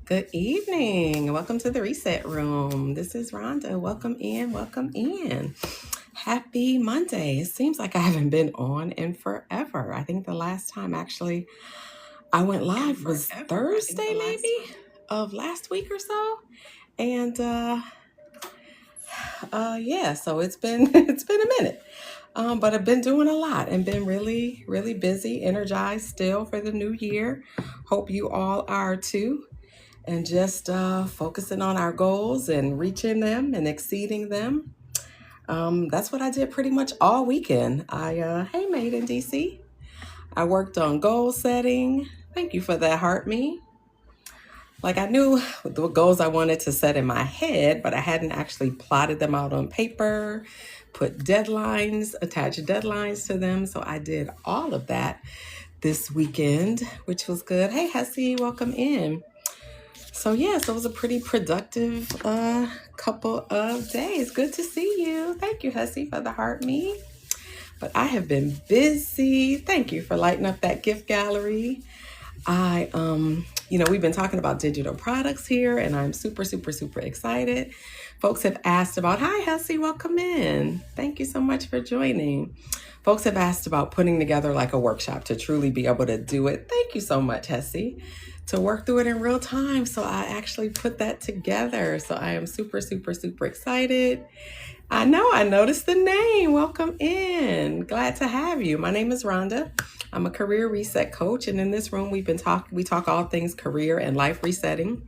Good evening. Welcome to the Reset Room. This is Rhonda. Welcome in. Welcome in. Happy Monday. It seems like I haven't been on in forever. I think the last time actually I went live was Thursday, maybe, of last week or so. And yeah, so it's been it's been a minute. But I've been doing a lot and been really, really busy, energized still for the new year. Hope you all are too. And just focusing on our goals and reaching them and exceeding them. That's what I did pretty much all weekend. Hey, made in DC. I worked on goal setting. Thank you for that, Heart Me. Like I knew the goals I wanted to set in my head, but I hadn't actually plotted them out on paper, put deadlines, attached deadlines to them. So I did all of that this weekend, which was good. Hey, Hessie, welcome in. So yes, it was a pretty productive couple of days. Good to see you. Thank you, Hessie, for the heart me. But I have been busy. Thank you for lighting up that gift gallery. We've been talking about digital products here, and I'm super, super, super excited. Folks have asked about, hi, Hessie, welcome in. Thank you so much for joining. Folks have asked about putting together like a workshop to truly be able to do it. Thank you so much, Hessie, to work through it in real time. So I actually put that together. So I am super, super, super excited. I know, I noticed the name. Welcome in. Glad to have you. My name is Rhonda. I'm a career reset coach. And in this room, we talk all things career and life resetting.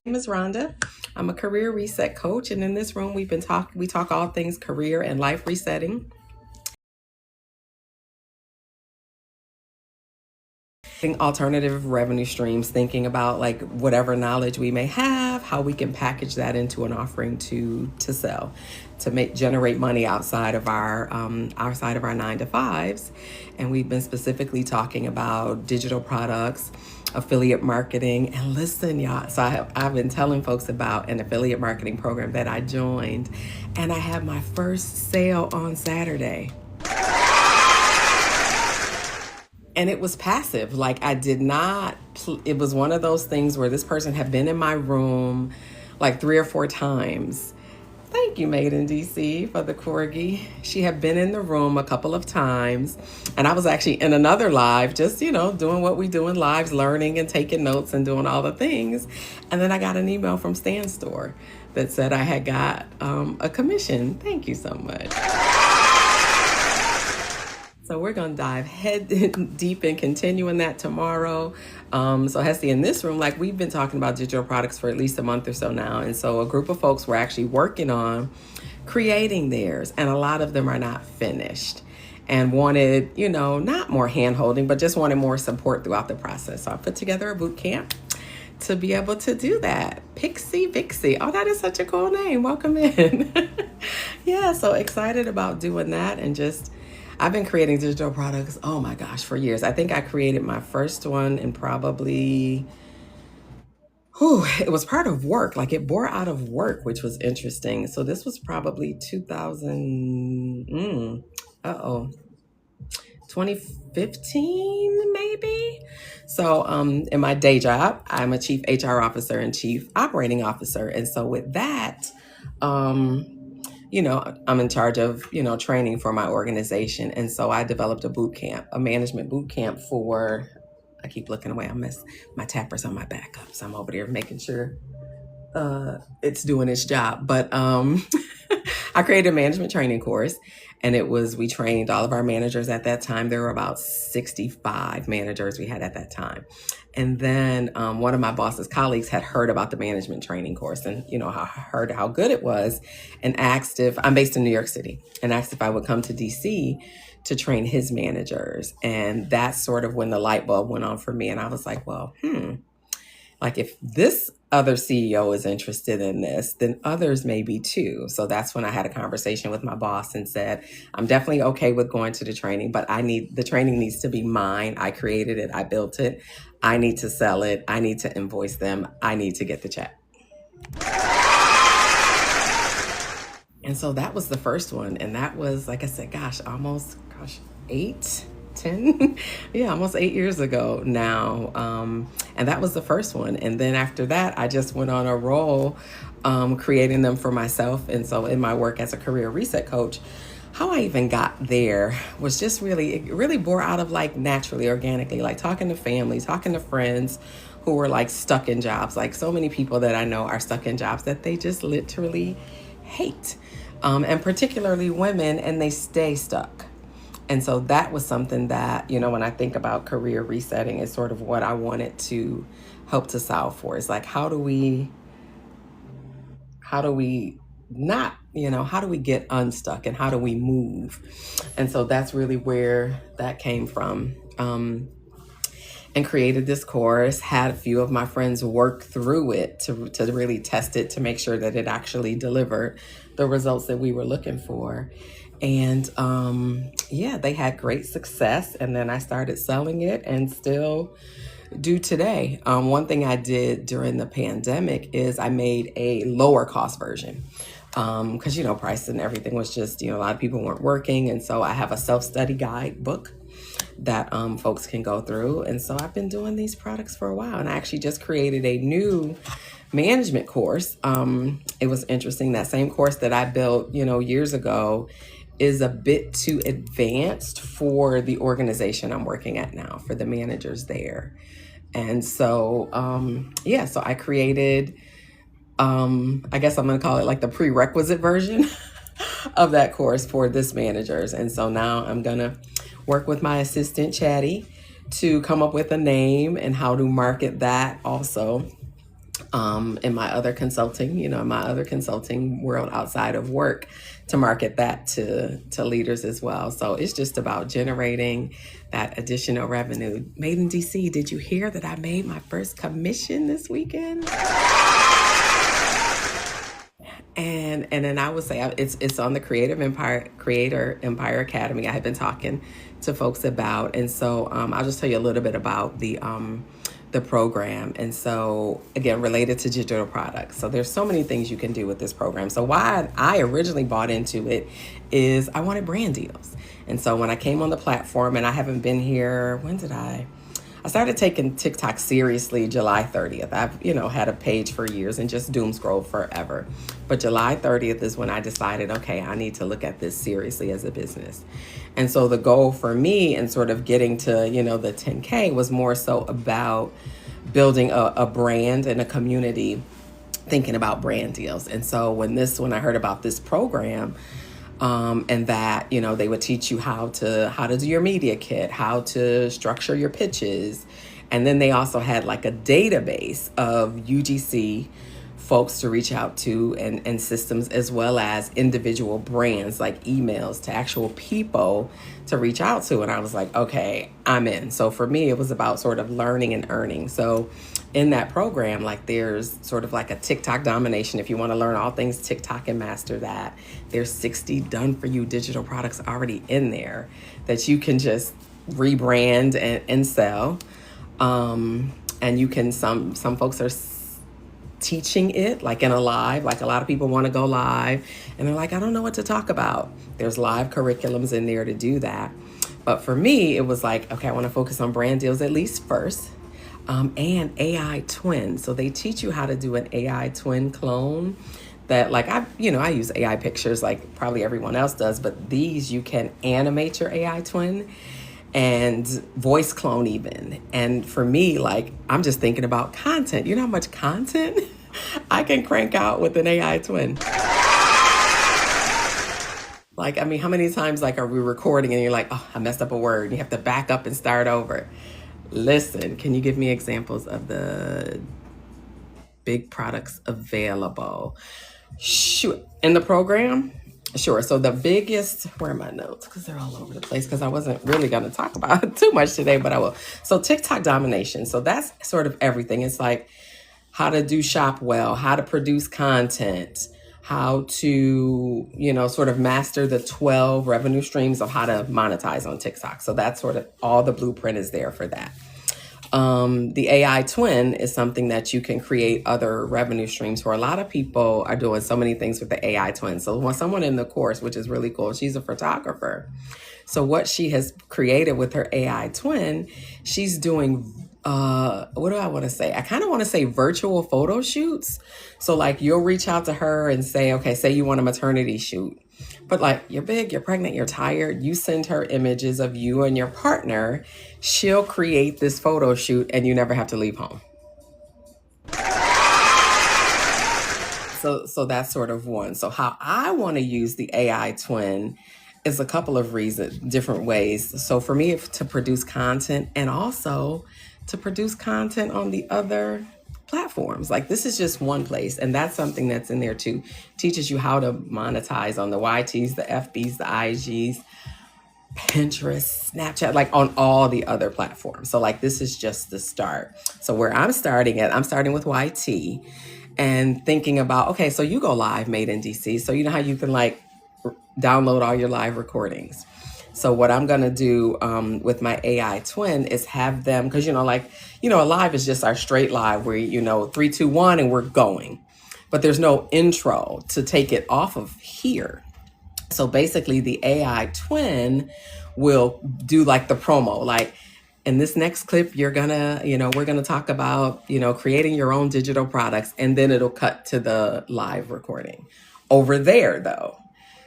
My name is Rhonda. I'm a career reset coach. And in this room, we talk all things career and life resetting. Alternative revenue streams, thinking about like whatever knowledge we may have, how we can package that into an offering to sell, to generate money outside of our 9-to-5s. And we've been specifically talking about digital products, affiliate marketing, and listen, y'all. So I've been telling folks about an affiliate marketing program that I joined, and I had my first sale on Saturday. And it was passive. Like I did not, it was one of those things where this person had been in my room like 3 or 4 times. Thank you, Made in DC, for the corgi. She had been in the room a couple of times. And I was actually in another live, just, doing what we do in lives, learning and taking notes and doing all the things. And then I got an email from Stan Store that said I had got a commission. Thank you so much. So we're going to dive head deep and continuing that tomorrow. So Hessie, in this room, like we've been talking about digital products for at least a month or so now. And so a group of folks were actually working on creating theirs. And a lot of them are not finished and wanted, not more hand holding, but just wanted more support throughout the process. So I put together a boot camp to be able to do that. Pixie Vixie. Oh, that is such a cool name. Welcome in. Yeah, so excited about doing that and just I've been creating digital products, oh my gosh, for years. I think I created my first one in probably, it was part of work. Like it bore out of work, which was interesting. So this was probably 2015, maybe. So in my day job, I'm a chief HR officer and chief operating officer. And so with that, I'm in charge of, training for my organization. And so I developed a boot camp, a management boot camp I keep looking away. I miss my tappers on my backup. So I'm over there making sure it's doing its job. But I created a management training course, and we trained all of our managers at that time. There were about 65 managers we had at that time. And then one of my boss's colleagues had heard about the management training course and, heard how good it was and asked if, I'm based in New York City, and asked if I would come to DC to train his managers. And that's sort of when the light bulb went on for me. And I was like, well, like if this other CEO is interested in this, then others may be too. So that's when I had a conversation with my boss and said, I'm definitely okay with going to the training, but the training needs to be mine. I created it. I built it. I need to sell it. I need to invoice them. I need to get the check. And so that was the first one. And that was, like I said, almost 8, 10, yeah, almost 8 years ago now. And that was the first one. And then after that, I just went on a roll creating them for myself. And so in my work as a career reset coach, how I even got there was just it really bore out of like naturally, organically, like talking to family, talking to friends who were like stuck in jobs. Like so many people that I know are stuck in jobs that they just literally hate. And particularly women, and they stay stuck. And so that was something that, when I think about career resetting, is sort of what I wanted to help to solve for. Is like, how do we not, how do we get unstuck and how do we move? And so that's really where that came from. And created this course, had a few of my friends work through it to really test it, to make sure that it actually delivered the results that we were looking for. And they had great success. And then I started selling it and still do today. One thing I did during the pandemic is I made a lower cost version. Because, price and everything was just, a lot of people weren't working. And so I have a self-study guide book that folks can go through. And so I've been doing these products for a while. And I actually just created a new management course. It was interesting. That same course that I built, years ago is a bit too advanced for the organization I'm working at now, for the managers there. And so, so I created, I guess I'm going to call it like the prerequisite version of that course for this managers. And so now I'm going to work with my assistant, Chatty, to come up with a name and how to market that also in my other consulting, world outside of work, to market that to leaders as well. So it's just about generating that additional revenue. Made in DC, did you hear that I made my first commission this weekend? And then I would say it's on the Creator Empire Academy I have been talking to folks about. And so I'll just tell you a little bit about the program. And so again, related to digital products. So there's so many things you can do with this program. So why I originally bought into it is I wanted brand deals. And so when I came on the platform, and I haven't been here, when did I started taking TikTok seriously July 30th. I've, had a page for years and just doom scroll forever. But July 30th is when I decided, okay, I need to look at this seriously as a business. And so the goal for me and sort of getting to, the 10K was more so about building a brand and a community, thinking about brand deals. And so when I heard about this program, and that, they would teach you how to do your media kit, how to structure your pitches. And then they also had like a database of UGC folks to reach out to, and systems, as well as individual brands, like emails to actual people to reach out to. And I was like, okay, I'm in. So for me, it was about sort of learning and earning. So in that program, like there's sort of like a TikTok domination. If you want to learn all things TikTok and master that, there's 60 done for you digital products already in there that you can just rebrand and sell. And you can, some folks are teaching it like in a live, like a lot of people want to go live and they're like, I don't know what to talk about. There's live curriculums in there to do that. But for me, it was like, okay, I want to focus on brand deals at least first. And AI twin. So they teach you how to do an AI twin clone that, like, I use AI pictures like probably everyone else does, but these, you can animate your AI twin and voice clone even. And for me, like, I'm just thinking about content. You know how much content I can crank out with an AI twin? Like, I mean, how many times like are we recording and you're like, oh, I messed up a word. You have to back up and start over. Listen, can you give me examples of the big products available? Sure. In the program? Sure. So the biggest, where are my notes? Because they're all over the place, because I wasn't really going to talk about it too much today, but I will. So TikTok domination. So that's sort of everything. It's like how to do shop well, how to produce content, how to, sort of master the 12 revenue streams of how to monetize on TikTok. So that's sort of all the blueprint is there for that. The AI twin is something that you can create other revenue streams for. A lot of people are doing so many things with the AI twin. So when someone in the course, which is really cool, she's a photographer. So what she has created with her AI twin, she's doing what do I want to say? I kind of want to say virtual photo shoots. So like you'll reach out to her and say, okay, say you want a maternity shoot, but like you're big, you're pregnant, you're tired. You send her images of you and your partner. She'll create this photo shoot and you never have to leave home. So that's sort of one. So how I want to use the AI twin is a couple of reasons, different ways. So for me, to produce content and also to produce content on the other platforms. Like this is just one place, and that's something that's in there too. Teaches you how to monetize on the YTs, the FBs, the IGs, Pinterest, Snapchat, like on all the other platforms. So like this is just the start. So where I'm starting at, I'm starting with YT and thinking about, okay, so you go live Made in DC. So you know how you can like download all your live recordings. So what I'm going to do with my AI twin is have them, because, a live is just our straight live where, 3, 2, 1, and we're going. But there's no intro to take it off of here. So basically the AI twin will do like the promo, like in this next clip, we're going to talk about, creating your own digital products, and then it'll cut to the live recording over there though.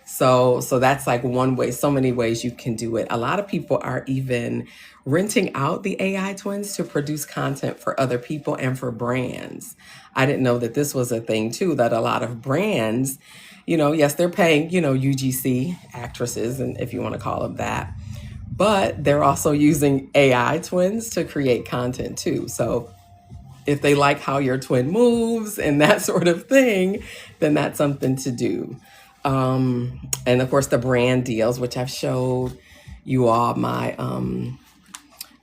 So that's like one way, so many ways you can do it. A lot of people are even renting out the AI twins to produce content for other people and for brands. I didn't know that this was a thing too, that a lot of brands, yes, they're paying, UGC actresses, and if you want to call them that, but they're also using AI twins to create content too. So if they like how your twin moves and that sort of thing, then that's something to do. And of course the brand deals, which I've showed you all my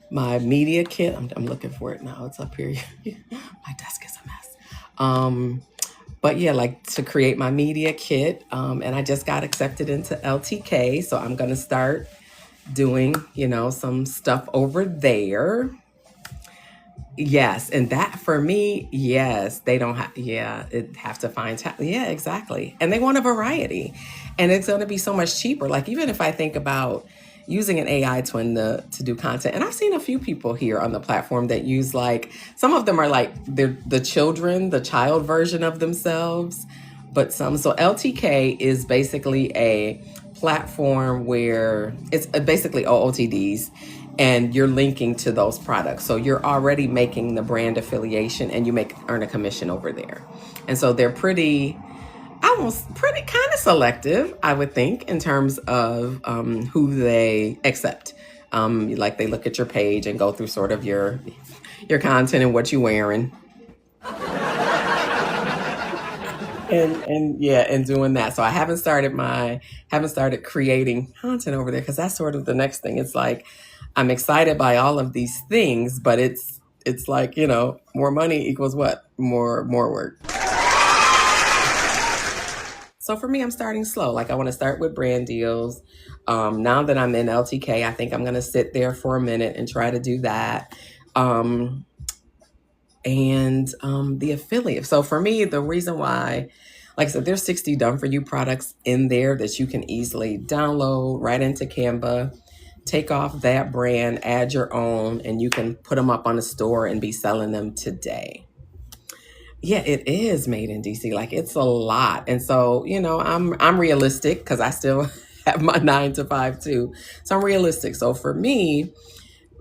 my media kit. I'm looking for it now. It's up here. My desk is a mess. But yeah, like to create my media kit. And I just got accepted into LTK. So I'm going to start doing, some stuff over there. Yes, and that for me, yes, they don't have, it have to find time. Yeah, exactly. And they want a variety. And it's going to be so much cheaper. Like even if I think about using an AI twin to do content, and I've seen a few people here on the platform that use like, some of them are like they're the child version of themselves, but so LTK is basically a platform where it's basically OOTDs. And you're linking to those products. So you're already making the brand affiliation and you earn a commission over there. And so they're pretty kind of selective, I would think, in terms of who they accept. Like they look at your page and go through sort of your content and what you're wearing. And doing that. So I haven't started creating content over there, because that's sort of the next thing. It's like, I'm excited by all of these things, but it's like, more money equals what? More work. So for me, I'm starting slow. Like I want to start with brand deals. Now that I'm in LTK, I think I'm going to sit there for a minute and try to do that. And the affiliate. So for me, the reason why, like I said, there's 60 done for you products in there that you can easily download right into Canva. Take off that brand, add your own, and you can put them up on the store and be selling them today. Yeah, it is Made in DC. Like it's a lot. And so, I'm realistic because I still have my 9 to 5 too. So I'm realistic. So for me,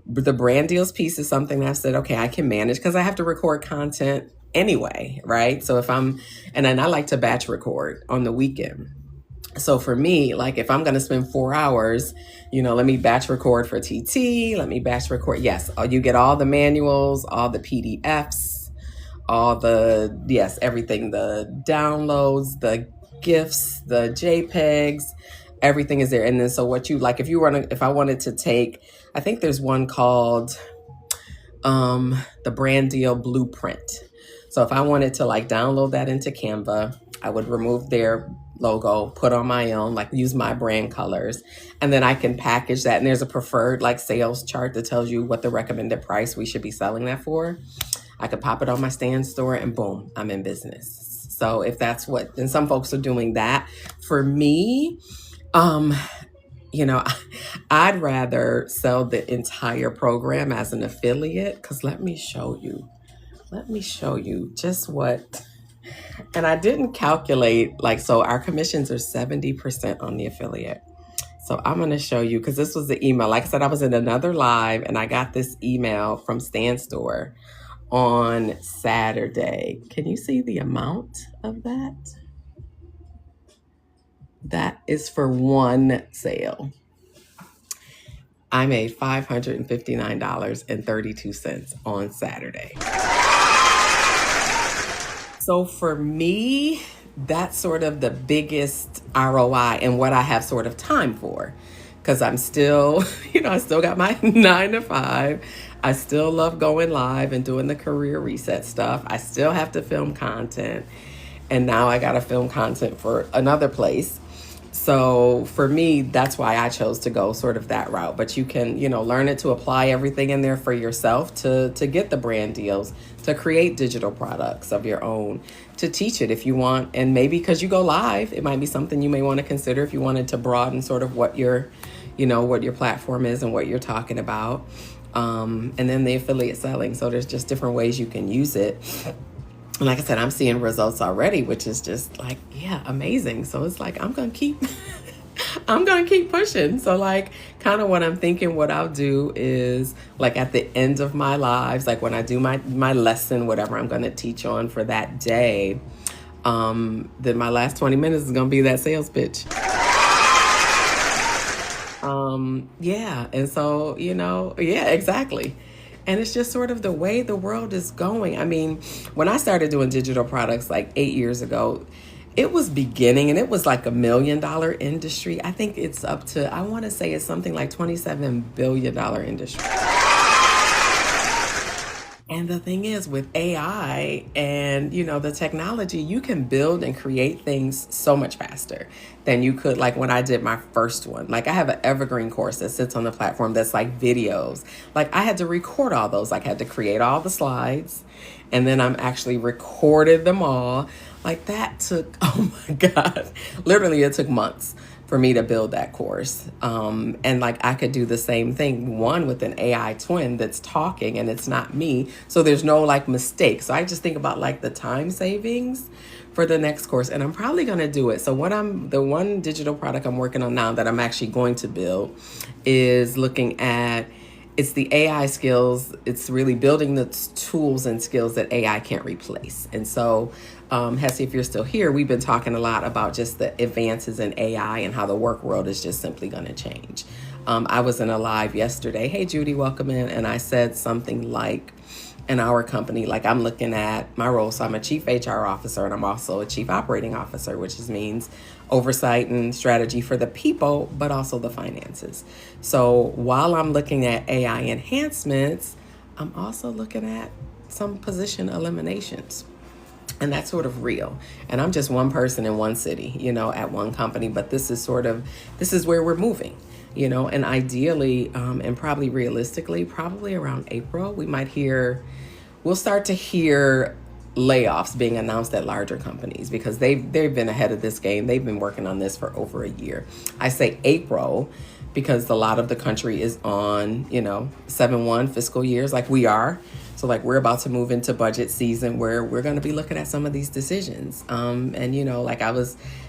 the brand deals piece is something that I said, okay, I can manage because I have to record content anyway, right? So and then I like to batch record on the weekend. So for me, like if I'm going to spend 4 hours, let me batch record for TT, let me batch record. Yes, you get all the manuals, all the PDFs, everything, the downloads, the GIFs, the JPEGs, everything is there. And then so what you like, if I wanted to take, I think there's one called the Brand Deal Blueprint. So if I wanted to like download that into Canva, I would remove their logo, put on my own, like use my brand colors, and then I can package that. And there's a preferred like sales chart that tells you what the recommended price we should be selling that for. I could pop it on my stand store and boom, I'm in business. So if that's and some folks are doing that. For me, I'd rather sell the entire program as an affiliate, because let me show you. Let me show you just what, and I didn't calculate, like, so our commissions are 70% on the affiliate. So I'm going to show you, because this was the email. Like I said, I was in another live and I got this email from Stan Store on Saturday. Can you see the amount of that? That is for one sale. I made $559.32 on Saturday. So for me, that's sort of the biggest ROI and what I have sort of time for. Because I'm still, I still got my 9 to 5. I still love going live and doing the career reset stuff. I still have to film content. And now I got to film content for another place. So for me, that's why I chose to go sort of that route. But you can, learn it to apply everything in there for yourself to get the brand deals, to create digital products of your own, to teach it if you want. And maybe because you go live, it might be something you may want to consider if you wanted to broaden sort of what your platform is and what you're talking about. And then the affiliate selling. So there's just different ways you can use it. And like I said, I'm seeing results already, which is just like, yeah, amazing. So it's like, I'm going to keep pushing. So like kind of what I'm thinking, what I'll do is like at the end of my lives, like when I do my lesson, whatever I'm going to teach on for that day, then my last 20 minutes is going to be that sales pitch. Yeah. And so, yeah, exactly. And it's just sort of the way the world is going. I mean, when I started doing digital products like 8 years ago, it was beginning and it was like $1 million industry. I think it's up to, I want to say it's something like $27 billion industry. And the thing is, with AI and, the technology, you can build and create things so much faster than you could, like when I did my first one. Like I have an evergreen course that sits on the platform that's like videos. Like I had to record all those. Like I had to create all the slides and then I'm actually recorded them all. Like that took, oh my God, literally it took months for me to build that course. And like I could do the same thing, one with an AI twin that's talking and it's not me. So there's no like mistake. So I just think about like the time savings for the next course, and I'm probably going to do it. So the one digital product I'm working on now that I'm actually going to build is looking at, it's the AI skills. It's really building the tools and skills that AI can't replace. And so, Hesse, if you're still here, we've been talking a lot about just the advances in AI and how the work world is just simply going to change. I was in a live yesterday. Hey, Judy, welcome in. And I said something like, in our company, like I'm looking at my role. So I'm a chief HR officer and I'm also a chief operating officer, which means oversight and strategy for the people, but also the finances. So while I'm looking at AI enhancements, I'm also looking at some position eliminations. And that's sort of real. And I'm just one person in one city, at one company, but this is where we're moving. And ideally, and probably realistically, probably around April, we'll start to hear layoffs being announced at larger companies because they've been ahead of this game. They've been working on this for over a year. I say April because a lot of the country is on, 7/1 fiscal years like we are. So like we're about to move into budget season where we're going to be looking at some of these decisions. And, like I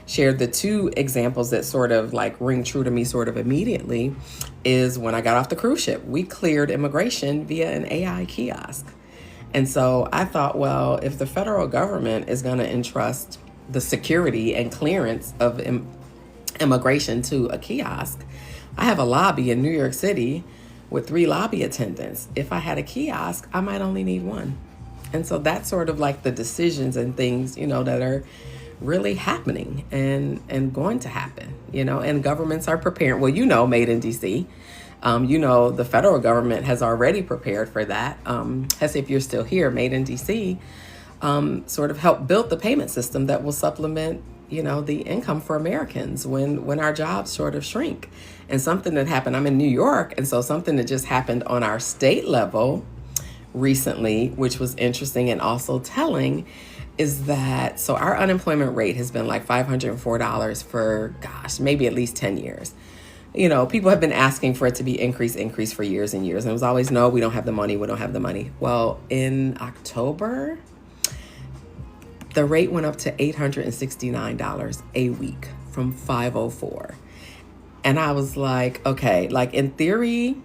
shared the two examples that sort of like ring true to me sort of immediately is when I got off the cruise ship, we cleared immigration via an AI kiosk. And so I thought, well, if the federal government is going to entrust the security and clearance of immigration to a kiosk, I have a lobby in New York City with 3 lobby attendants. If I had a kiosk, I might only need 1. And so that's sort of like the decisions and things, that are really happening and going to happen, and governments are preparing. Well, made in DC. The federal government has already prepared for that. As if you're still here, Made in DC sort of helped build the payment system that will supplement, the income for Americans when our jobs sort of shrink. And something that happened, I'm in New York, and so something that just happened on our state level recently, which was interesting and also telling, is that, so our unemployment rate has been like $504 for, maybe at least 10 years. people have been asking for it to be increase for years and years. And it was always, no, we don't have the money. We don't have the money. Well, in October, the rate went up to $869 a week from $504. And I was like, okay, like in theory,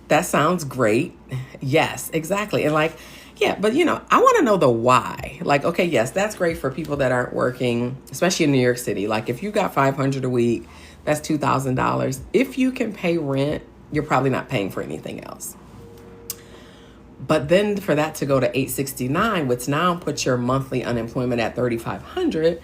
that sounds great. Yes, exactly. And like, yeah, but I want to know the why. Like, okay, yes, that's great for people that aren't working, especially in New York City. Like if you got $500 a week, that's $2,000. If you can pay rent, you're probably not paying for anything else. But then for that to go to $869, which now puts your monthly unemployment at $3,500,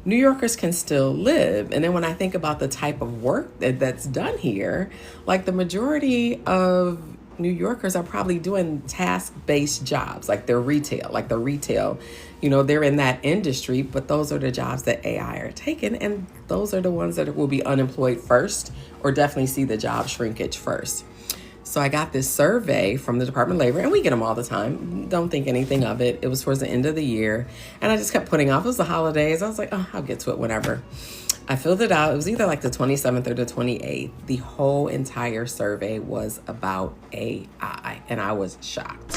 New Yorkers can still live. And then when I think about the type of work that's done here, like the majority of New Yorkers are probably doing task-based jobs, like they're retail, they're in that industry, but those are the jobs that AI are taking. And those are the ones that will be unemployed first, or definitely see the job shrinkage first. So I got this survey from the Department of Labor, and we get them all the time. Don't think anything of it. It was towards the end of the year, and I just kept putting off. It was the holidays. I was like, oh, I'll get to it whenever. I filled it out. It was either like the 27th or the 28th. The whole entire survey was about AI, and I was shocked.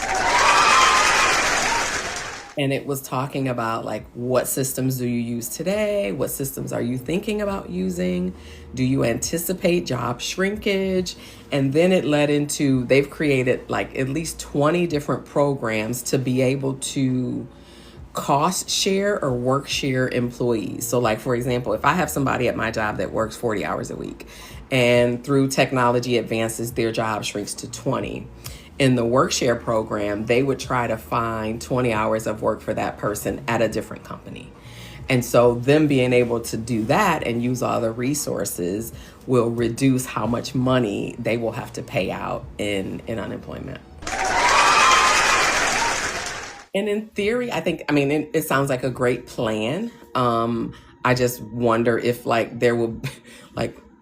And it was talking about like, what systems do you use today? What systems are you thinking about using? Do you anticipate job shrinkage? And then it led into, they've created like at least 20 different programs to be able to cost share or work share employees. So like, for example, if I have somebody at my job that works 40 hours a week, and through technology advances, their job shrinks to 20. In the WorkShare program, they would try to find 20 hours of work for that person at a different company. And so them being able to do that and use all the resources will reduce how much money they will have to pay out in unemployment. And in theory, it sounds like a great plan. I just wonder if like there will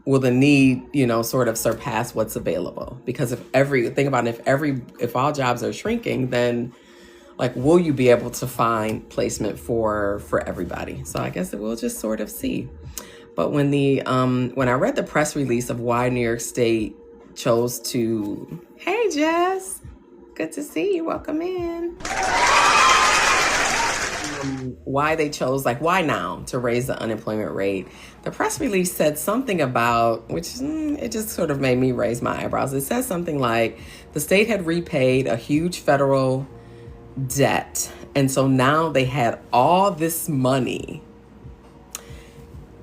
will the need, sort of surpass what's available? Because if all jobs are shrinking, then like, will you be able to find placement for everybody? So I guess we'll just sort of see. But when I read the press release of why New York State chose to, hey Jess, good to see you, welcome in. Why they chose, like, why now to raise the unemployment rate. The press release said something about, which it just sort of made me raise my eyebrows. It says something like the state had repaid a huge federal debt. And so now they had all this money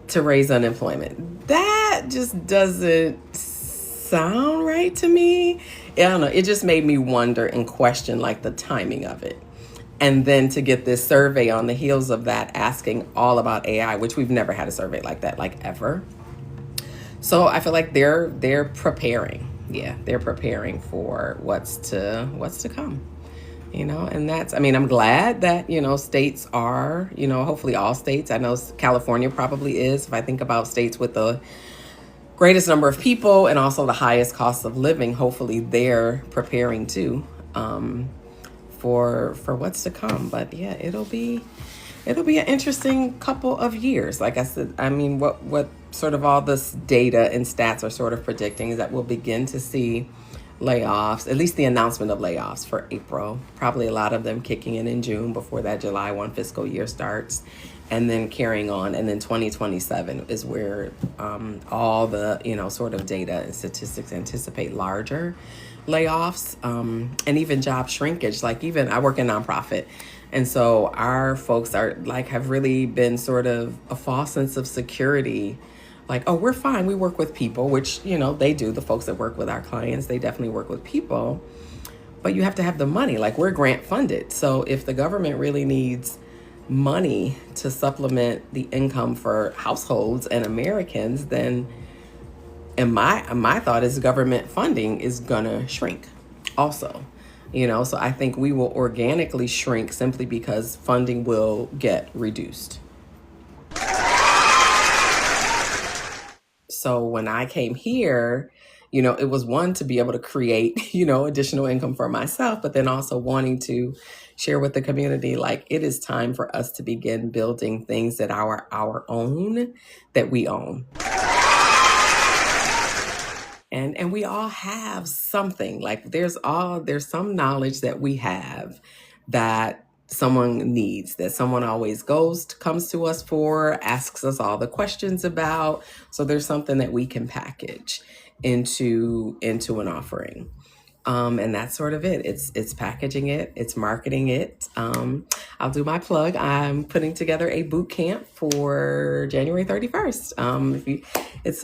to raise unemployment. That just doesn't sound right to me. I don't know. It just made me wonder and question like the timing of it. And then to get this survey on the heels of that, asking all about AI, which we've never had a survey like that, like ever. So I feel like they're preparing. Yeah, they're preparing for what's to come. And I'm glad that, states are, hopefully all states. I know California probably is. If I think about states with the greatest number of people and also the highest cost of living, hopefully they're preparing too. For what's to come. But yeah, it'll be an interesting couple of years. Like I said, what sort of all this data and stats are sort of predicting is that we'll begin to see layoffs, at least the announcement of layoffs for April, probably a lot of them kicking in June before that July 1 fiscal year starts, and then carrying on. And then 2027 is where all the, sort of data and statistics anticipate larger layoffs, and even job shrinkage. Like even I work in nonprofit. And so our folks are like, have really been sort of a false sense of security. Like, oh, we're fine. We work with people, which, they do. The folks that work with our clients, they definitely work with people. But you have to have the money. Like we're grant funded. So if the government really needs money to supplement the income for households and Americans, then and my thought is government funding is gonna shrink also, so I think we will organically shrink simply because funding will get reduced. So when I came here, it was one to be able to create, additional income for myself, but then also wanting to share with the community, like it is time for us to begin building things that are our own, that we own. And we all have something. Like there's some knowledge that we have that someone needs, that someone always comes to us for, asks us all the questions about. So there's something that we can package into an offering. And that's sort of it. It's packaging it, it's marketing it. I'll do my plug. I'm putting together a boot camp for January 31st.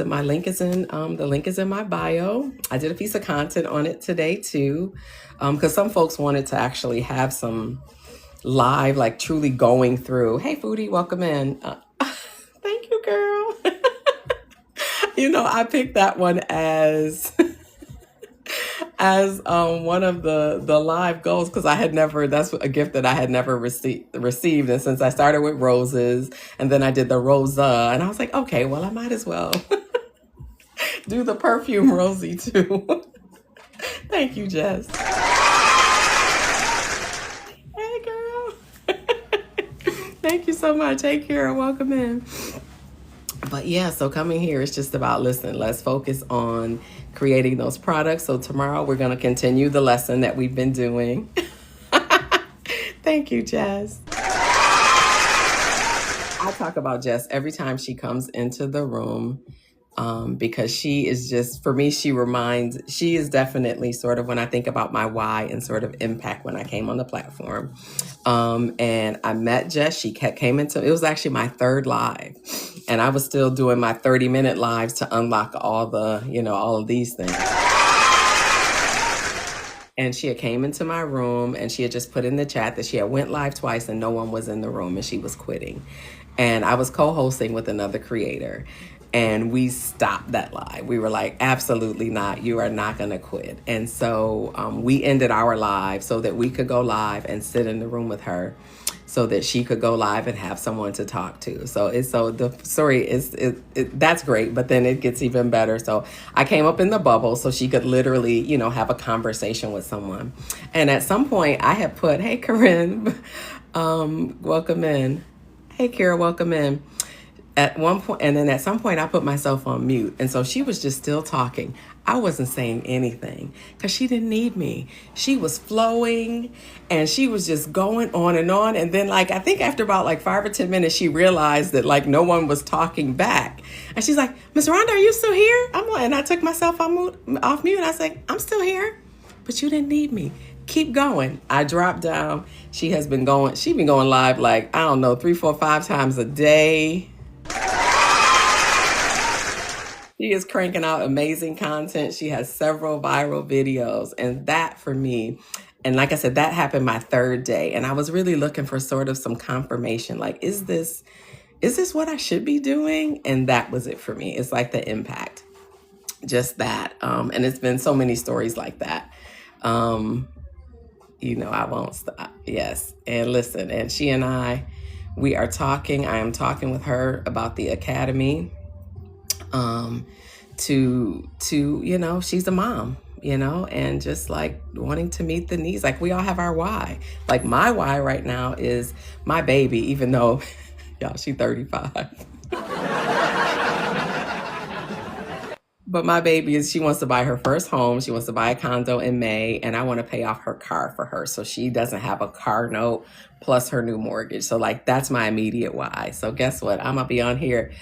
My link is in the link is in my bio. I did a piece of content on it today too, because some folks wanted to actually have some live, like truly going through. Hey, Foodie, welcome in. Thank you, girl. I picked that one as one of the live goals, because that's a gift that I had never received. And since I started with roses and then I did the rosa, and I was like, okay, well, I might as well do the perfume rosy too. Thank you, Jess. Hey, girl. Thank you so much. Hey, Kira, welcome in. But yeah, so coming here is just about, listen, let's focus on creating those products. So tomorrow we're going to continue the lesson that we've been doing. Thank you, Jess. I talk about Jess every time she comes into the room, because she is just, for me, she is definitely sort of, when I think about my why and sort of impact when I came on the platform. And I met Jess. She came into, it was actually my third live. And I was still doing my 30-minute lives to unlock all of these things. And she had came into my room and she had just put in the chat that she had went live twice and no one was in the room and she was quitting. And I was co-hosting with another creator. And we stopped that live. We were like, absolutely not. You are not going to quit. And so we ended our live so that we could go live and sit in the room with her, so that she could go live and have someone to talk to. So the story is, that's great, but then it gets even better. So I came up in the bubble so she could literally, have a conversation with someone. And at some point I had put, hey, Corinne, welcome in. Hey, Kira, welcome in. At one point, and then at some point I put myself on mute. And so she was just still talking. I wasn't saying anything because she didn't need me. She was flowing and she was just going on. And then I think after about 5 or 10 minutes, she realized that no one was talking back. And she's like, Miss Rhonda, are you still here? And I took myself off mute. And I was like, I'm still here, but you didn't need me. Keep going. I dropped down. She's been going live 3, 4, 5 times a day. She is cranking out amazing content. She has several viral videos. And that for me, and like I said, that happened my third day. And I was really looking for sort of some confirmation. Is this what I should be doing? And that was it for me. It's like the impact, just that. And it's been so many stories like that. I won't stop. Yes. And listen, and she and we are talking. I am talking with her about the academy. She's a mom, and just wanting to meet the needs. We all have our why. My why right now is my baby, even though, y'all, she's 35. But my baby she wants to buy her first home. She wants to buy a condo in May, and I want to pay off her car for her so she doesn't have a car note plus her new mortgage. So that's my immediate why. So guess what? I'm going to be on here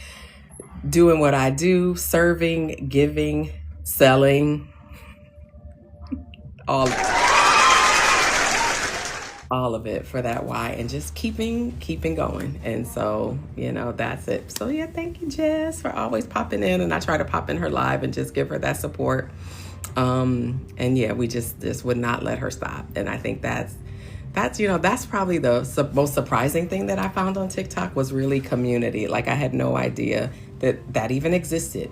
doing what I do, serving, giving, selling, all of it for that why, and just keeping going. And so, that's it. So yeah, thank you, Jess, for always popping in. And I try to pop in her live and just give her that support. And yeah, we just would not let her stop. And I think that's probably the most surprising thing that I found on TikTok was really community. I had no idea that even existed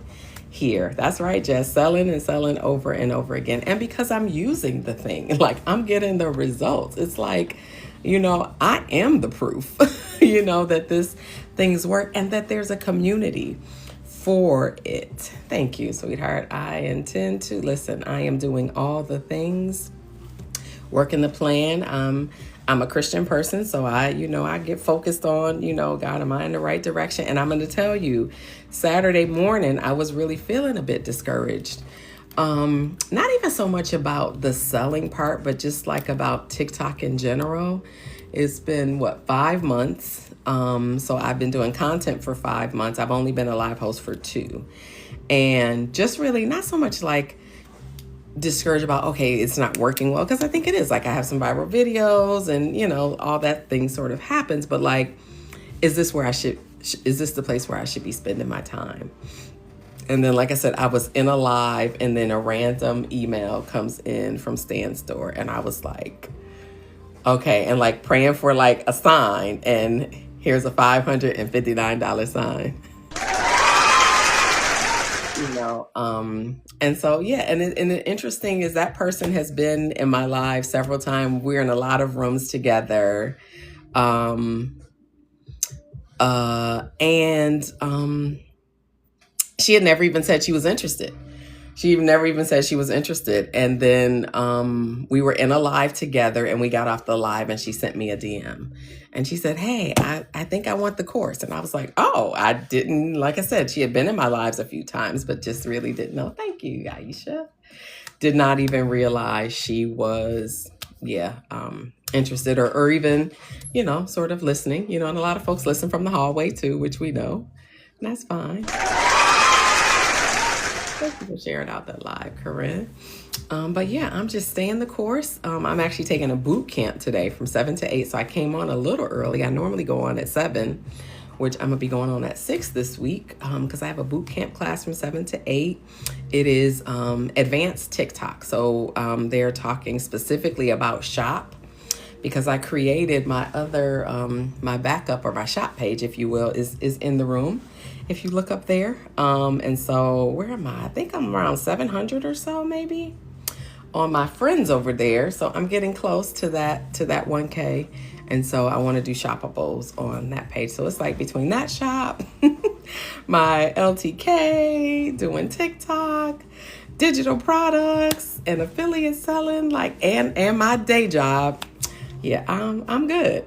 here. That's right, Jess, selling and selling over and over again. And because I'm using the thing, I'm getting the results. It's I am the proof, that this things work and that there's a community for it. Thank you, sweetheart. I intend to listen. I am doing all the things, working the plan. I'm a Christian person, so I get focused on, God, am I in the right direction? And I'm going to tell you, Saturday morning, I was really feeling a bit discouraged. Not even so much about the selling part, but just like about TikTok in general. It's been what, 5 months. So I've been doing content for 5 months. I've only been a live host for 2. And just really not so much like discouraged about, okay, it's not working well, because I think it is. Like I have some viral videos and, all that thing sort of happens, but like, is this the place where I should be spending my time? And then, like I said, I was in a live and then a random email comes in from Stan's Store. And I was like, okay. And like praying for like a sign. And here's a $559 sign. And so, yeah. And the interesting is that person has been in my live several times. We're in a lot of rooms together. She had never even said she was interested. And then we were in a live together and we got off the live and she sent me a DM. And she said, hey, I think I want the course. And I was like, oh, I didn't, like I said, she had been in my lives a few times, but just really didn't know. Thank you, Aisha. Did not even realize she was, interested or even, sort of listening, and a lot of folks listen from the hallway too, which we know. And that's fine. Thank you for sharing out that live, Corinne. But yeah, I'm just staying the course. I'm actually taking a boot camp today from 7 to 8. So I came on a little early. I normally go on at 7, which I'm gonna be going on at 6 this week because I have a boot camp class from 7 to 8. It is advanced TikTok. So they're talking specifically about shop, because I created my other, my backup or my shop page, if you will, is in the room. If you look up there. And so where am I? I think I'm around 700 or so maybe on my friends over there. So I'm getting close to that 1K. And so I want to do shoppables on that page. So it's like between that shop, my LTK, doing TikTok, digital products and affiliate selling, like, and my day job. Yeah, I'm good.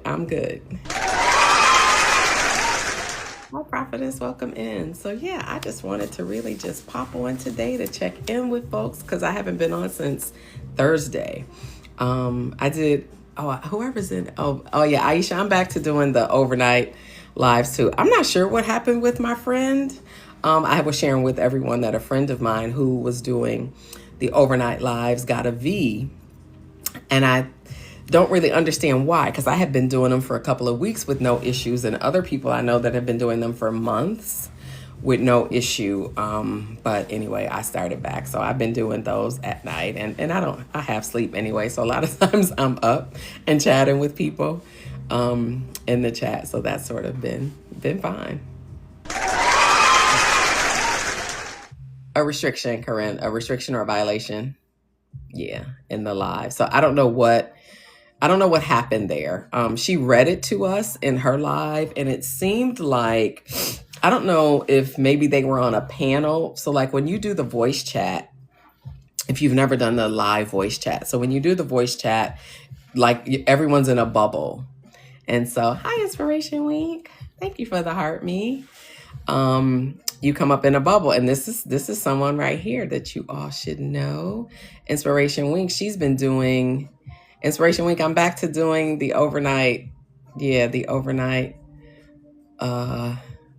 Hi, Prophetess, welcome in. So yeah, I just wanted to really just pop on today to check in with folks because I haven't been on since Thursday. I did, whoever's in, yeah, Aisha, I'm back to doing the overnight lives too. I'm not sure what happened with my friend. I was sharing with everyone that a friend of mine who was doing the overnight lives got a V, and I don't really understand why, because I have been doing them for a couple of weeks with no issues, and other people I know that have been doing them for months with no issue. But anyway, I started back. So I've been doing those at night, and I have sleep anyway. So a lot of times I'm up and chatting with people in the chat. So that's sort of been fine. A restriction, Corinne, a restriction or a violation. Yeah, in the live. So I don't know what happened there. She read it to us in her live, and it seemed like, I don't know if maybe they were on a panel. So like when you do the voice chat, if you've never done the live voice chat, so when you do the voice chat, like everyone's in a bubble. And so, hi, Inspiration Week. Thank you for the heart, me. You come up in a bubble, and this is someone right here that you all should know. Inspiration Week. She's been doing Inspiration Week. I'm back to doing the overnight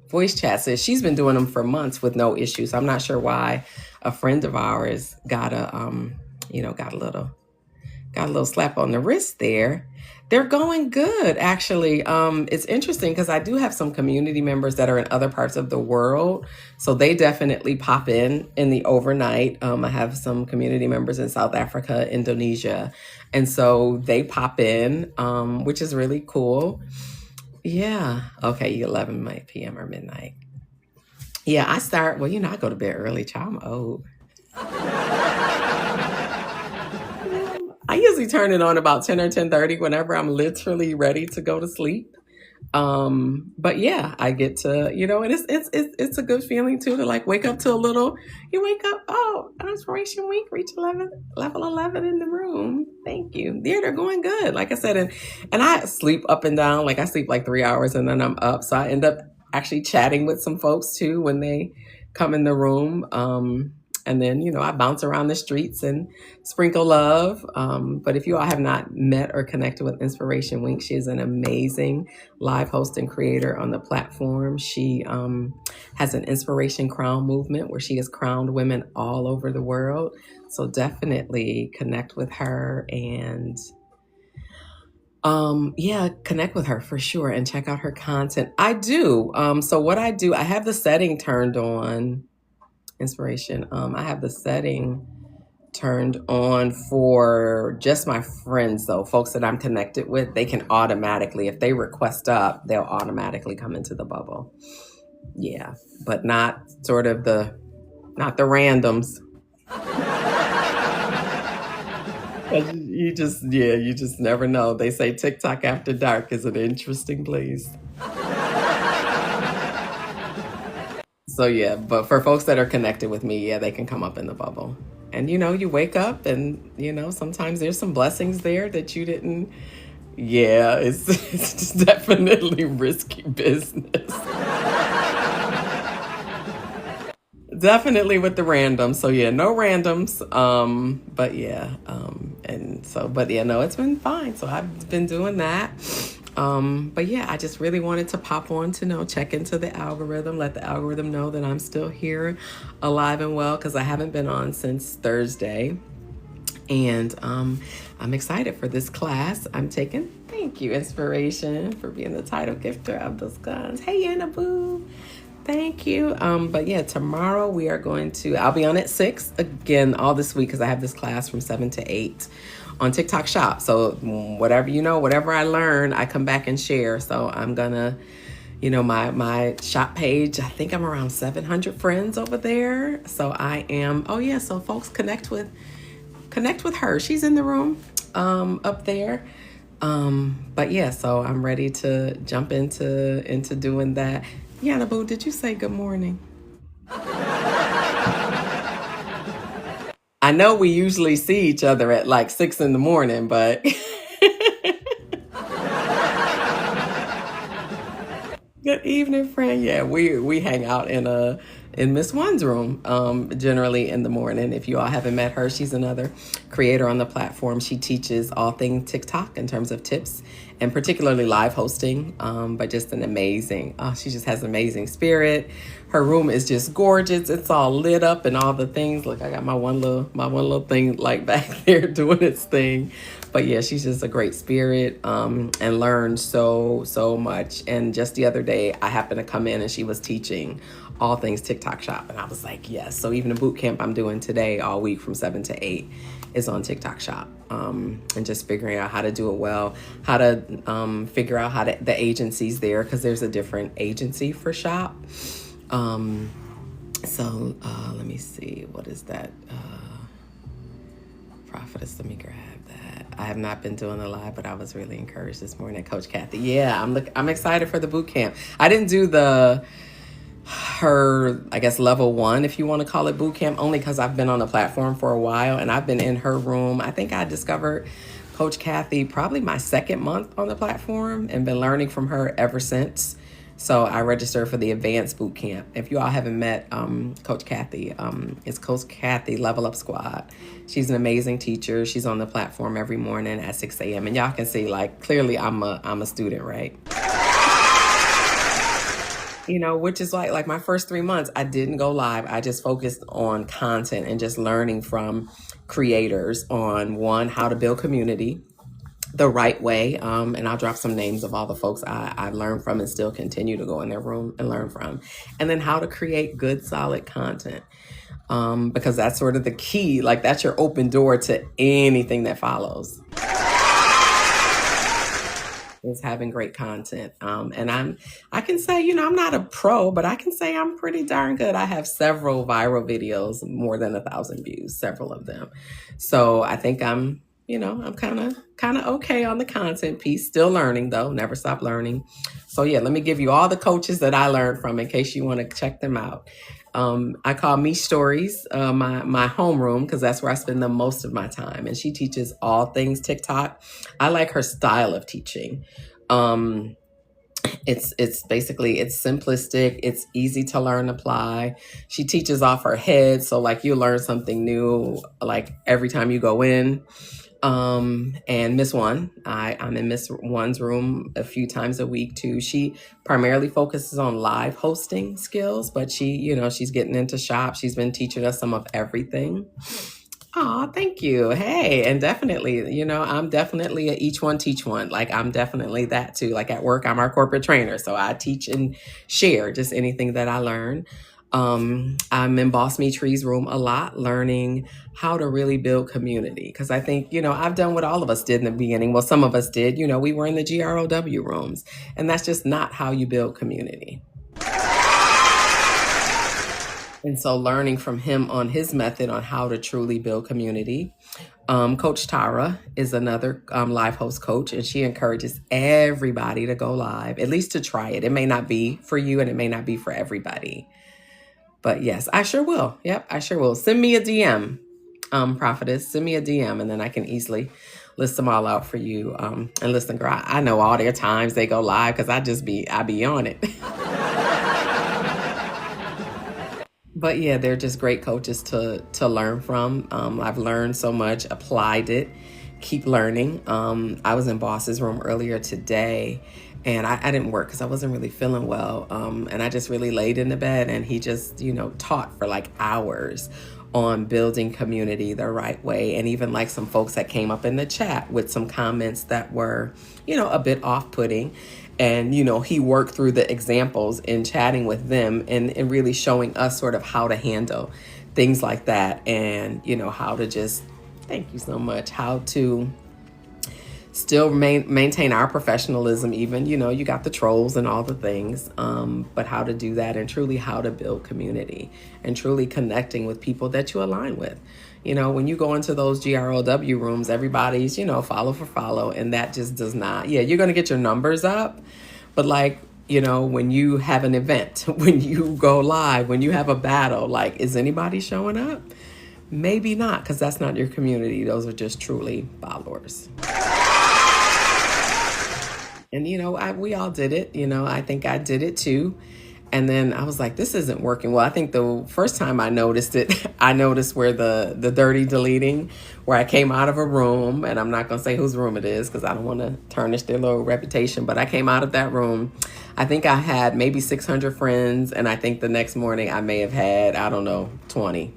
voice chat. So she's been doing them for months with no issues. I'm not sure why a friend of ours got a little slap on the wrist there. They're going good, actually. It's interesting because I do have some community members that are in other parts of the world. So they definitely pop in the overnight. I have some community members in South Africa, Indonesia. And so they pop in, which is really cool. Yeah. Okay, 11 p.m. or midnight. Yeah, I go to bed early, child. I'm old. I usually turn it on about 10 or 10:30 whenever I'm literally ready to go to sleep. But yeah, I get to, and it's a good feeling too to like wake up to you wake up, Inspiration Week, reach level 11 in the room. Thank you. They're going good. Like I said, and I sleep up and down. Like I sleep like 3 hours and then I'm up. So I end up actually chatting with some folks too when they come in the room. And then, I bounce around the streets and sprinkle love. But if you all have not met or connected with Inspiration Wink, she is an amazing live host and creator on the platform. She has an Inspiration Crown movement where she has crowned women all over the world. So definitely connect with her and connect with her for sure and check out her content. I do. So what I do, I have the setting turned on. Inspiration. I have the setting turned on for just my friends, though. Folks that I'm connected with, they can automatically, if they request up, they'll automatically come into the bubble. Yeah, but not not the randoms. You just never know. They say TikTok after dark is an interesting place. So yeah, but for folks that are connected with me, yeah, they can come up in the bubble. And you wake up and sometimes there's some blessings there that you didn't. Yeah, it's definitely risky business. Definitely with the randoms. So yeah, no randoms. But yeah, no, it's been fine. So I've been doing that. But yeah, I just really wanted to pop on to check into the algorithm, let the algorithm know that I'm still here, alive and well, because I haven't been on since Thursday. And I'm excited for this class I'm taking. Thank you, Inspiration, for being the title gifter of those guns. Hey, Anna Boo. Thank you. But yeah, tomorrow I'll be on at 6 again all this week because I have this class from 7 to 8 on TikTok Shop. So whatever I learn, I come back and share. So I'm gonna, my shop page, I think I'm around 700 friends over there. So I am, so folks connect with her. She's in the room up there. But yeah, so I'm ready to jump into doing that. Yana Boo, did you say good morning? I know we usually see each other at like 6 in the morning, but good evening, friend. Yeah, we hang out in Miss One's room generally in the morning. If you all haven't met her, she's another creator on the platform. She teaches all things TikTok in terms of tips and particularly live hosting, but just she just has an amazing spirit. Her room is just gorgeous. It's all lit up and all the things. Look, I got my one little thing like back there doing its thing. But yeah, she's just a great spirit and learned so much. And just the other day, I happened to come in and she was teaching all things TikTok Shop. And I was like, yes. So even the boot camp I'm doing today all week from 7 to 8 is on TikTok Shop. And just figuring out how to do it well, how to figure out how the agencies there, because there's a different agency for Shop. So let me see, what is that? Prophetess, let me grab that. I have not been doing the live, but I was really encouraged this morning, Coach Kathy. Yeah, I'm excited for the boot camp. I didn't do her, I guess, level 1, if you want to call it boot camp, only because I've been on the platform for a while and I've been in her room. I think I discovered Coach Kathy probably my 2nd month on the platform and been learning from her ever since. So I registered for the advanced boot camp. If you all haven't met Coach Kathy, it's Coach Kathy Level Up Squad. She's an amazing teacher. She's on the platform every morning at 6 a.m. And y'all can see, like, clearly I'm a student, right? Which is like my first 3 months, I didn't go live. I just focused on content and just learning from creators on, one, how to build community the right way. And I'll drop some names of all the folks I've learned from and still continue to go in their room and learn from. And then how to create good, solid content. Because that's sort of the key. Like, that's your open door to anything that follows. Is having great content. And I can say, I'm not a pro, but I can say I'm pretty darn good. I have several viral videos, more than 1,000 views, several of them. So I think I'm kind of okay on the content piece. Still learning though, never stop learning. So yeah, let me give you all the coaches that I learned from in case you want to check them out. I call Mish Stories my homeroom because that's where I spend the most of my time. And she teaches all things TikTok. I like her style of teaching. It's basically, it's simplistic, it's easy to learn, apply. She teaches off her head, so like you learn something new like every time you go in. And Miss One, I'm in Miss One's room a few times a week too. She primarily focuses on live hosting skills, but she's getting into shop. She's been teaching us some of everything. Oh, thank you. Hey, and definitely, I'm definitely a each one teach one. Like I'm definitely that too. Like at work, I'm our corporate trainer, so I teach and share just anything that I learn. I'm in Boss Me Tree's room a lot, learning how to really build community. Because I think, I've done what all of us did in the beginning. Well, some of us did. We were in the GROW rooms, and that's just not how you build community. And so learning from him on his method on how to truly build community. Coach Tara is another live host coach, and she encourages everybody to go live, at least to try it. It may not be for you and it may not be for everybody. But yes, I sure will. Yep, I sure will. Send me a DM, Prophetess. Send me a DM, and then I can easily list them all out for you. And listen, girl, I know all their times they go live because I be on it. But yeah, they're just great coaches to learn from. I've learned so much, applied it, keep learning. I was in Boss's room earlier today, and I didn't work because I wasn't really feeling well. And I just really laid in the bed, and he just, taught for like hours on building community the right way. And even like some folks that came up in the chat with some comments that were, a bit off-putting. And, he worked through the examples in chatting with them and really showing us sort of how to handle things like that. And, how to just, thank you so much, how to still maintain our professionalism. Even, you got the trolls and all the things, but how to do that and truly how to build community and truly connecting with people that you align with. When you go into those GROW rooms, everybody's, follow for follow. And that just does not, you're going to get your numbers up. But like, when you have an event, when you go live, when you have a battle, like, is anybody showing up? Maybe not, because that's not your community. Those are just truly followers. And, we all did it. I think I did it too. And then I was like, this isn't working. Well, I think the first time I noticed it, I noticed where the dirty deleting, where I came out of a room, and I'm not going to say whose room it is because I don't want to tarnish their little reputation, but I came out of that room. I think I had maybe 600 friends, and I think the next morning I may have had, 20.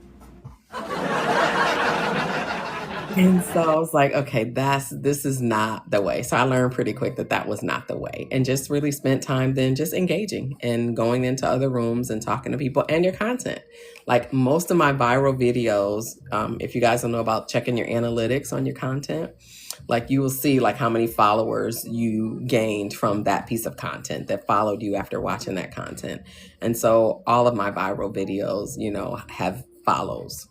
And so I was like, okay, this is not the way. So I learned pretty quick that was not the way, and just really spent time then just engaging and going into other rooms and talking to people and your content. Like most of my viral videos, if you guys don't know about checking your analytics on your content, like you will see like how many followers you gained from that piece of content that followed you after watching that content. And so all of my viral videos, have follows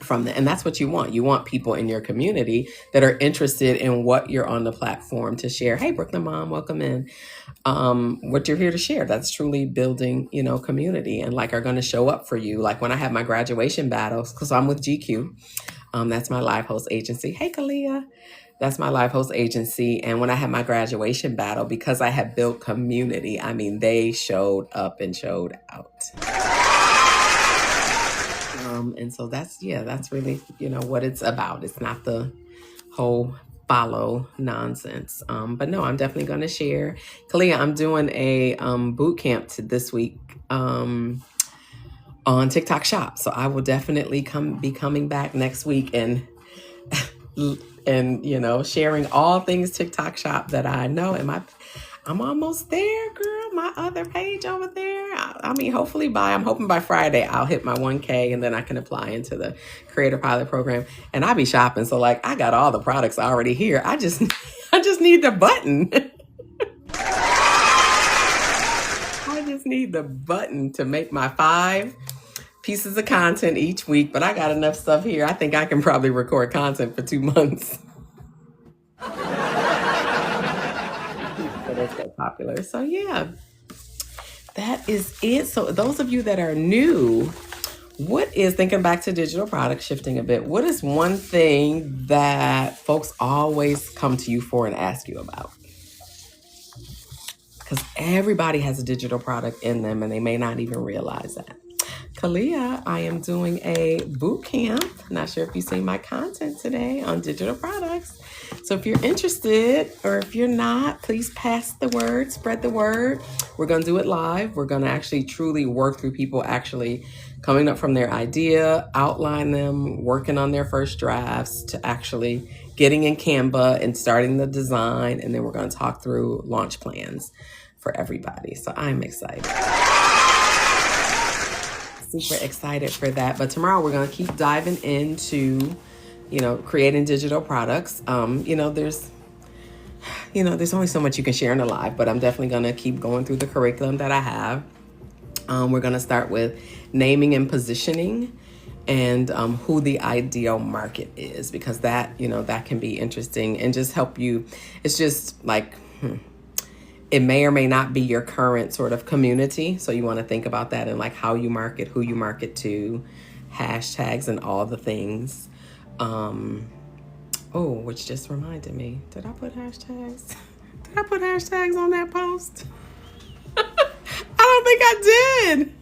from that. And that's what you want. You want people in your community that are interested in what you're on the platform to share. Hey, Brooklyn Mom, welcome in. What you're here to share. That's truly building, community, and like are going to show up for you. Like when I have my graduation battles, because I'm with GQ. That's my live host agency. Hey, Kalia. That's my live host agency. And when I had my graduation battle, because I had built community, they showed up and showed out. And so that's really, what it's about. It's not the whole follow nonsense. But no, I'm definitely going to share. Kalia, I'm doing a boot camp this week on TikTok Shop. So I will definitely be coming back next week and sharing all things TikTok Shop that I know. And I'm almost there, girl. My other page over there. I'm hoping by Friday I'll hit my 1K, and then I can apply into the Creator Pilot program. And I be shopping, so like I got all the products already here. I just need the button. I just need the button to make my 5 pieces of content each week. But I got enough stuff here. I think I can probably record content for 2 months. That's so popular. So yeah, that is it. So those of you that are new, what is, thinking back to digital products, shifting a bit, what is one thing that folks always come to you for and ask you about? because everybody has a digital product in them and they may not even realize that. Kalia, I am doing a boot camp. Not sure if you've seen my content today on digital products. So if you're interested, or if you're not, please pass the word, spread the word. We're going to do it live. We're going to actually truly work through people actually coming up from their idea, outline them, working on their first drafts, to actually getting in Canva and starting the design. And then we're going to talk through launch plans for everybody. So I'm excited. Super excited for that. But tomorrow we're going to keep diving into, creating digital products. There's only so much you can share in a live, but I'm definitely going to keep going through the curriculum that I have. We're going to start with naming and positioning, and who the ideal market is, because that can be interesting and just help you. It's just like, it may or may not be your current sort of community. So you want to think about that and like how you market, who you market to, hashtags and all the things. Which just reminded me, did I put hashtags? Did I put hashtags on that post? I don't think I did.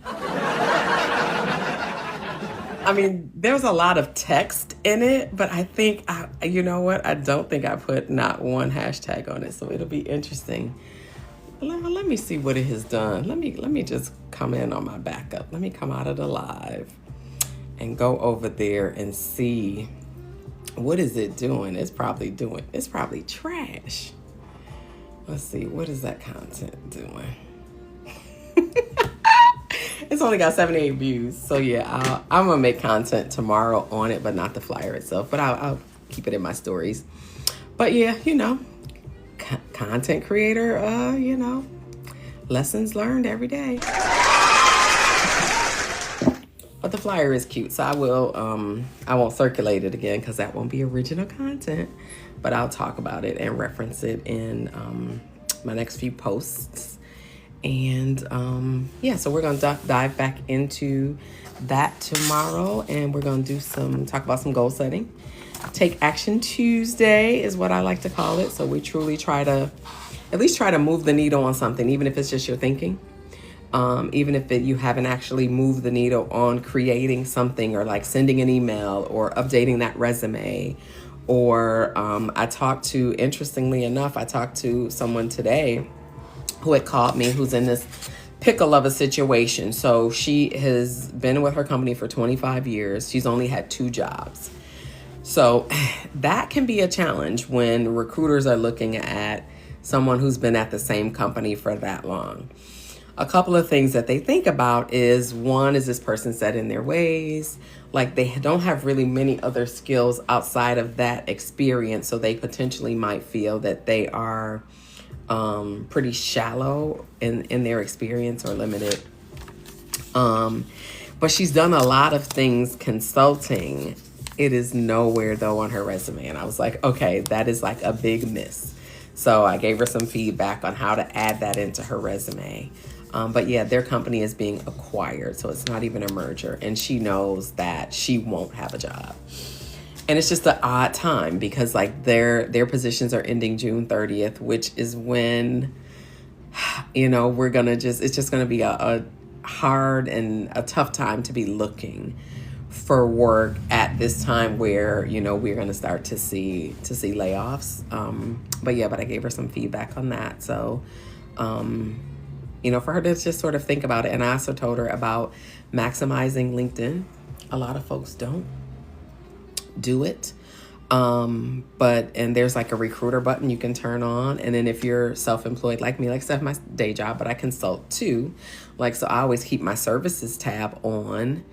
I mean, there's a lot of text in it, but I think, I don't think I put not one hashtag on it. So it'll be interesting. Let me see what it has done. Let me just come in on my backup. Let me come out of the live and go over there and see what is it doing. It's probably trash. Let's see, what is that content doing? It's only got 78 views. So yeah, I'm gonna make content tomorrow on it, but not the flyer itself. But I'll keep it in my stories. But yeah, content creator, lessons learned every day. But the flyer is cute, so I won't circulate it again because that won't be original content, but I'll talk about it and reference it in my next few posts. And so we're gonna dive back into that tomorrow, and we're gonna talk about some goal setting. Take Action Tuesday is what I like to call it. So we truly at least try to move the needle on something, even if it's just your thinking. Even if you haven't actually moved the needle on creating something, or like sending an email or updating that resume. Or interestingly enough, I talked to someone today who had called me, who's in this pickle of a situation. So she has been with her company for 25 years. She's only had 2 jobs. So that can be a challenge when recruiters are looking at someone who's been at the same company for that long. A couple of things that they think about is, one, is this person set in their ways? Like, they don't have really many other skills outside of that experience. So they potentially might feel that they are pretty shallow in their experience, or limited. But she's done a lot of things consulting. It is nowhere though on her resume. And I was like, okay, that is like a big miss. So I gave her some feedback on how to add that into her resume. But yeah, their company is being acquired, so it's not even a merger. And she knows that she won't have a job. And it's just an odd time because like their positions are ending June 30th, which is when, it's just going to be a hard and a tough time to be looking for work at this time where, we're going to start to see layoffs. But I gave her some feedback on that. So, for her to just sort of think about it. And I also told her about maximizing LinkedIn. A lot of folks don't do it. And there's like a recruiter button you can turn on. And then if you're self-employed like me, like I said, my day job, but I consult too. So I always keep my services tab on,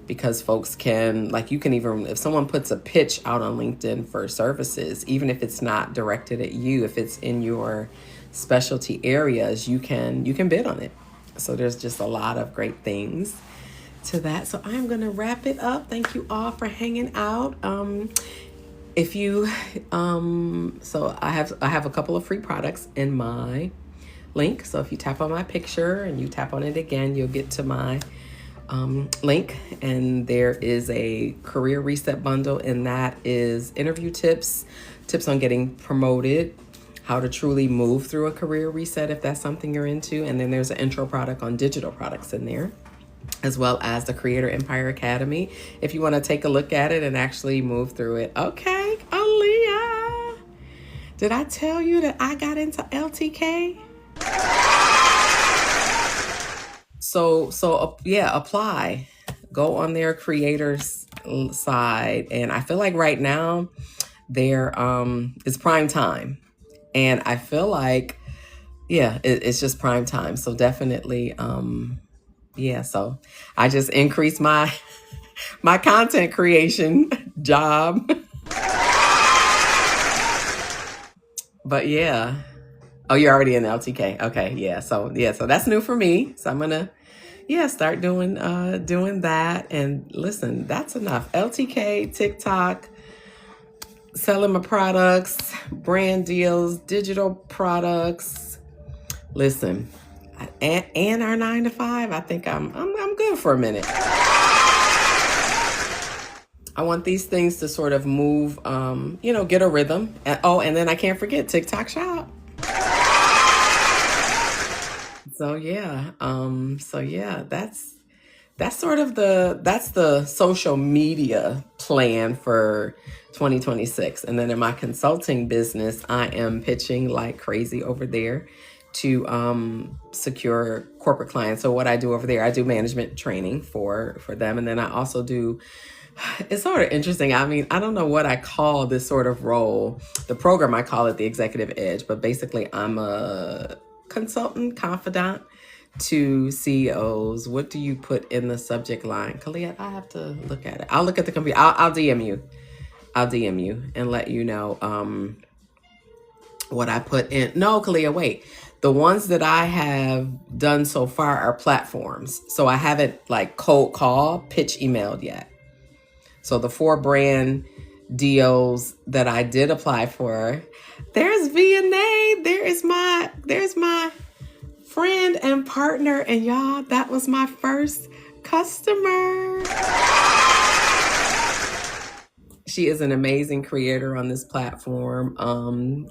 because folks can, you can even, if someone puts a pitch out on LinkedIn for services, even if it's not directed at you, if it's in your specialty areas, you can bid on it. So there's just a lot of great things to that. So I'm going to wrap it up. Thank you all for hanging out. If you, so I have a couple of free products in my link. So if you tap on my picture and you tap on it again, you'll get to my link, and there is a career reset bundle, and that is interview tips on getting promoted, how to truly move through a career reset if that's something you're into. And then there's an intro product on digital products in there, as well as the Creator Empire Academy, if you want to take a look at it and actually move through it. Okay, Aaliyah, did I tell you that I got into LTK? So yeah, apply. Go on their creators side, and I feel like right now there it's prime time, and I feel like it's just prime time. So definitely so I just increased my my content creation job. But yeah. Oh, you're already in LTK. Okay, yeah. So that's new for me. So I'm gonna start doing that. And listen, that's enough. LTK, TikTok, selling my products, brand deals, digital products. Listen, and our 9 to 5. I think I'm good for a minute. I want these things to sort of move, get a rhythm. And then I can't forget TikTok Shop. So that's sort of the social media plan for 2026. And then in my consulting business, I am pitching like crazy over there to secure corporate clients. So what I do over there, I do management training for them. And then I also do, it's sort of interesting. I mean, I don't know what I call this sort of role. The program, I call it the Executive Edge, but basically I'm a consultant, confidant to CEOs. What do you put in the subject line? Kalia, I have to look at it. I'll look at the computer. I'll DM you. I'll DM you and let you know what I put in. No, Kalia, wait. The ones that I have done so far are platforms. So I haven't like cold call, pitch emailed yet. So the 4 brand deals that I did apply for, there's VNA, there's my friend and partner, and y'all, that was my first customer. She is an amazing creator on this platform,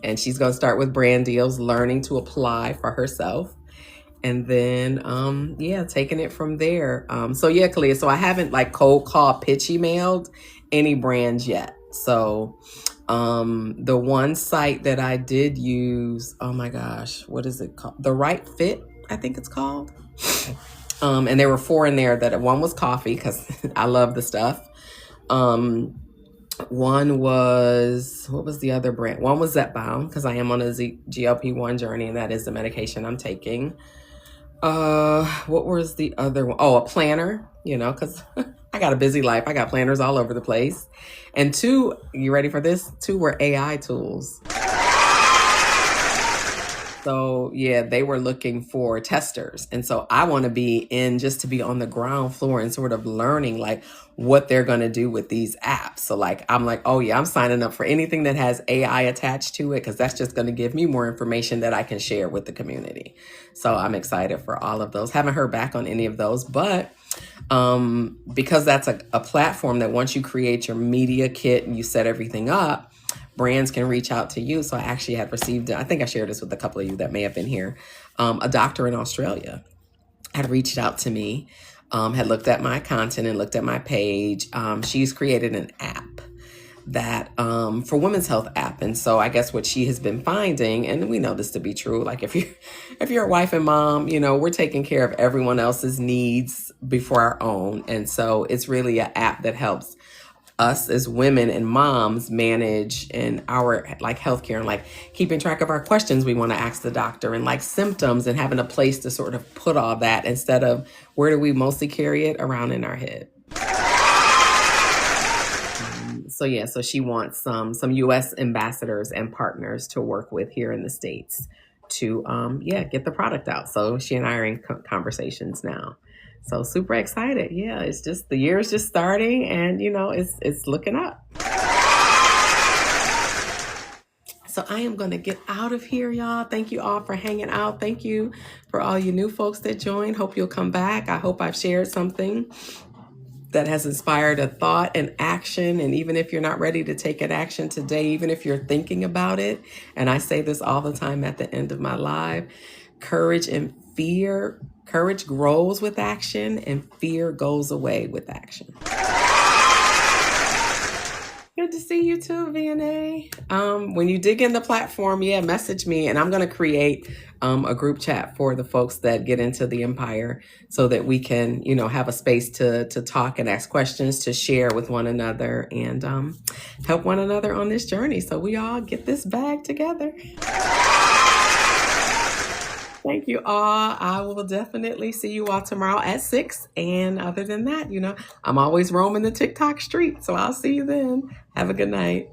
and she's going to start with brand deals, learning to apply for herself, and then taking it from there. Kalia, so I haven't like cold call pitch emailed any brands yet. So the one site that I did use, oh my gosh, what is it called? The Right Fit, I think it's called. And there were 4 in there. That one was coffee, because I love the stuff. One was, what was the other brand? One was Zepbound, because I am on a GLP-1 journey, and that is the medication I'm taking. What was the other one? Oh, a planner, because I got a busy life. I got planners all over the place. And 2, you ready for this? 2 were AI tools. So yeah, they were looking for testers. And so I want to be in, just to be on the ground floor and sort of learning like what they're going to do with these apps. So like, I'm like, oh yeah, I'm signing up for anything that has AI attached to it, because that's just going to give me more information that I can share with the community. So I'm excited for all of those. Haven't heard back on any of those, but because that's a platform that once you create your media kit and you set everything up, brands can reach out to you. So I actually had received, I think I shared this with a couple of you that may have been here. A doctor in Australia had reached out to me, had looked at my content and looked at my page. She's created an app that for women's health app. And so I guess what she has been finding, and we know this to be true, like if you're a wife and mom, we're taking care of everyone else's needs before our own. And so it's really an app that helps us as women and moms manage in our like healthcare, and like keeping track of our questions we want to ask the doctor, and like symptoms, and having a place to sort of put all that, instead of where do we mostly carry it around in our head. So she wants some US ambassadors and partners to work with here in the States to get the product out. So she and I are in conversations now. So super excited. Yeah, it's just, the year is just starting, and it's looking up. So I am going to get out of here, y'all. Thank you all for hanging out. Thank you for all you new folks that joined. Hope you'll come back. I hope I've shared something that has inspired a thought and action. And even if you're not ready to take an action today, even if you're thinking about it, and I say this all the time at the end of my live, courage grows with action, and fear goes away with action. Good to see you too, VNA. When you dig in the platform, message me, and I'm going to create a group chat for the folks that get into the Empire, so that we can, have a space to talk and ask questions, to share with one another, and help one another on this journey, so we all get this bag together. Thank you all. I will definitely see you all tomorrow at 6. And other than that, I'm always roaming the TikTok street. So I'll see you then. Have a good night.